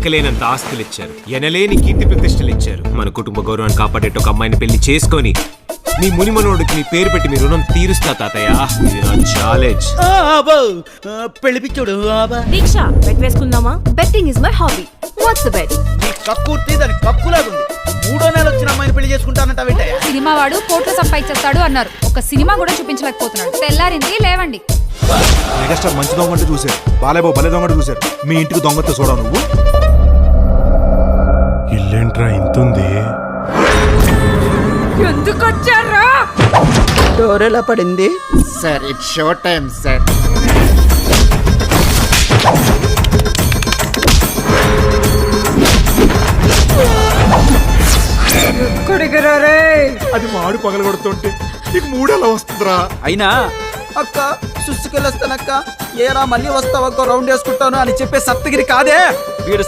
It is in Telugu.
లెక్కలేనంత ఆస్తులు ఇచ్చారు, ఎనలేని కీర్తి ప్రతిష్టలు ఇచ్చారు. మన కుటుంబ గౌరవాన్ని కాపాడేట ఒక అమ్మాయిని పెళ్లి చేసుకొని మీ మునిమనోడికి నీ పేరు పెట్టి మీ రుణం తీరుస్తా తాతయ్య. ఇది నా ఛాలెంజ్. పెళ్లి పిచ్చోడు. దీక్ష bet వేసుకుందామా? Betting is my hobby. What's the bet? నీ కక్కుర్తి దాని కక్కులాగుంది. 3వ నెల వచ్చిన అమ్మాయిని పెళ్లి చేసుకుంటానంట. సినిమా వాడు కోట్లు సంపాదించేస్తాడు అన్నారు, ఒక సినిమా కూడా చూపించలేకపోతున్నాడు. తెల్లారింది లేవండి. మెగాస్టార్ మంచి దొంగ అంటే చూశారు, బాలేబాబు భలే దొంగ చూశారు. మీ ఇంటికి దొంగతో చూడవు నువ్వు. ఇల్లేంట్రా ఇంతుంది? ఎందుకు వచ్చారా? డోర్ ఎలా పడింది? Sir it's show time sir. అది మాడు పగల కొడుతుంటే నీకు మూడేలా వస్తుందిరా. అయినా అక్క సుసుకెళ్ళొస్తానక్క, ఏరా మళ్ళీ వస్తావక్క, రౌండ్ వేసుకుంటాను అని చెప్పే సప్తగిరి కాదే వీడు.